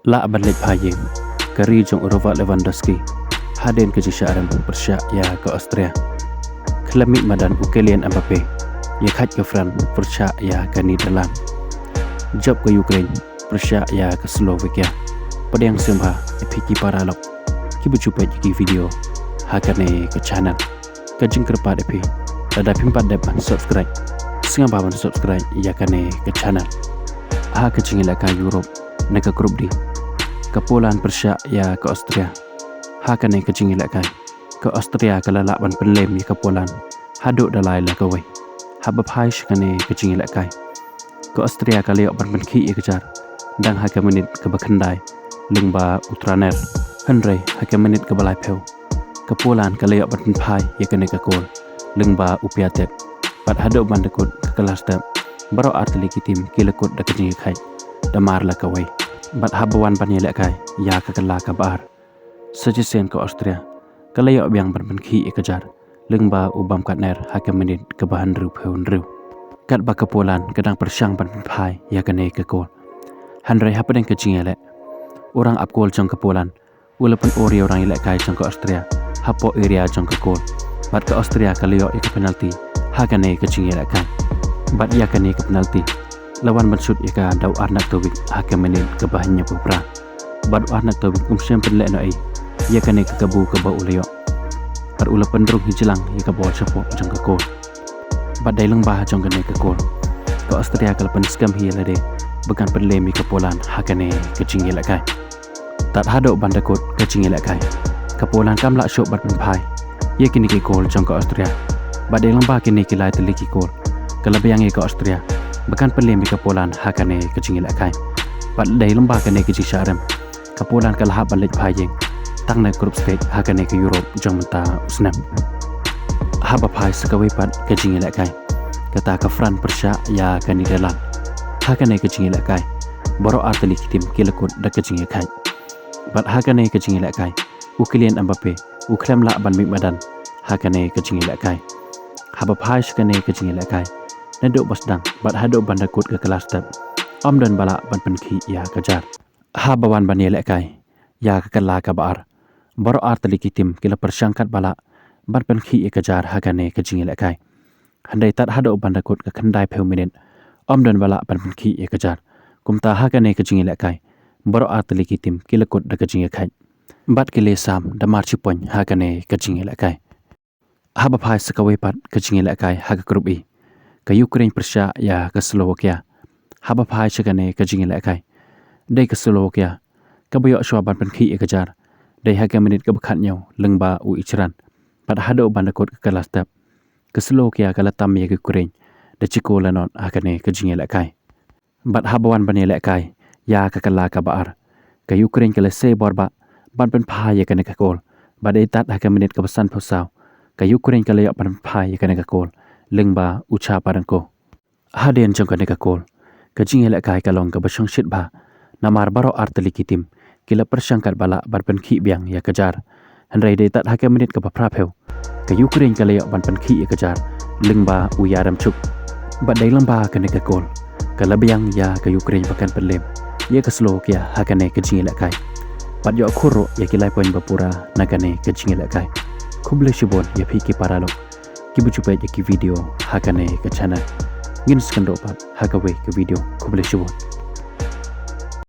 La Banlej Payeng, Kari Jong Robert Lewandowski, Haden ke Jisharam Persya ya ke Austria. Kelamit Madan Ukelian Mbappe, Yakhat ke Fran Persya ya ke Netherlands. Job ke Ukraine, Persya ya ke Slovakia. Pada yang sembah, Epiki Paralog, Kibucupai jiki video, Hakane ke channel. Kajing kerpat epi, Ada pimpat depan subscribe. Sengah bawan subscribe ya kane ke channel. Ha kecing ilaka Europe, neka grup di. Ke Poland Persya ya ke Austria. Ha kane kecing ilaka ke Austria ke lalaban penlem ya ke Poland. Haduk dalai la ke wei. Ha bapaish kane kecing ilaka. Ke Austria ke liok ban benki ya kejar. Dang ha ke menit ke bakandai. Lengba Utraner. Henry ha ke menit ke balai peu. Ke Poland ke liok ban penpai ya kane ke kol. Lengba Upiatek. Pat haduk ban dekut ke kelas tep. Baro arteli kitim kilekut da kecing kai. Damar la ke wei. Bat habawan pan yelek kai ya ke kala ke bar. Sejesen ke Austria. Kalayok biang ban benki ya kejar. Lengba ubam katner ha ke menit ke bahan ru peun ru. Kat ba ke Poland kadang persyang ban penpai ya kane ke kol. Henry ha pedeng kecing yelek. Orang apkol jong ke Poland. Walaupun ori orang yelek kai jong ke Austria. Hapo area jong ke kol. Bat ke Austria kalayok ya ke penalti. Ha kane kecing yelek kai. Bat ya kane ke penalti. Lawan bersut ya ka dau arnak tobik ha ke menit ke bahannya pupra. Bat arnak tobik syem penlek no ai. Ya kane ke kabu ke bau leo. Bat ula pendrung hijilang ya ke bol sepok jong ke kol. Bat dai leng bah jong kane ke kol. Ke Austria ke lepen skam hi lade. Bukan penlemi ke Poland ha kane kecing yelek kai. Tat hadok bandakut kecing yelek kai. Ke Poland kam lak syok bat penpai. Ya kini ke kol jong ke Austria. Bat dai leng bah kini ke lai teliki kol. Ke lebiang ke Austria. Bahkan pelemi ke Poland hakane kecing ilak kai. Pat dai lembah kane ke Jisharam. Ke Poland ke lahap Banlej Payeng. Tang na group stage hakane ke Europe jong menta usnam. Haba pai sekawe pat kecing ilak kai. Kata ke Fran Persya ya ke Netherlands. Hakane kecing ilak kai. Baro arteli kitim kilekut da kecing ilak kai. Pat hakane kecing ilak kai. Ukelian Mbappe. Uklem la ban Madan. Hakane kecing ilak kai. Haba pai sekane kecing ilak kai. Naduk basdang, bat haduk bandakut ke kelas tep. Om dan balak ban penki ya kejar. Ha bawan ban yelek kai, ya ke kala ke baar. Baro arteli kitim kila persyangkat balak, ban penki ya kejar hagane kecing yelek kai. Handai tat haduk bandakut ke kendai peu minit. Om dan balak ban penki ya kejar. Kumta hagane kecing yelek kai. Baro arteli kitim kila kut da kecing yelek kai. Bat kile sam da marci poin hagane kecing yelek kai. Ha bapai sekawe pat kecing yelek kai haga kerubi. Ke Ukraine Persya ya ke Slovakia. Haba pai cegane ke jingil kai. Dai ke Slovakia. Ke boyok swaban penki ya kejar. Dai haga menit ke bekat nyau lengba u ichran. Pada hado bandakut ke kelas tep. Ke Slovakia ke latam ya ke Ukraine. Da ciko lanot hakane ke jingil kai. Bat habawan ban yelek kai ya ke kala ke baar. Ke Ukraine ke lese borba ban pen pai ya kene ke kol. Badai tat haga menit ke pesan posau. Ke Ukraine ke leyok ban pai ya kene ke kol. Lengba uca parangko. Haden jong kane ka kol. Kajing elak kai kalong ka basyong shit ba. Namar baro arteli kitim. Kila persyangkat balak ban ki biang ya kejar. Henry de tat hake menit ka paprapeu. Ka Ukraine ka layok ban ki ya kejar. Lengba uyaram cuk. Bat dai lengba kane ka kol. Ka labiang ya ka Ukraine pakan penlem. Ya ka Slovakia hakane kajing elak kai. Bat yo khuro ya kilai poin bapura nakane kajing elak kai. Kuble shibon ya piki paralog. Kibucupai jaki video hakane ke channel. Ngin sekendopat hakawe ke video kuble shibon.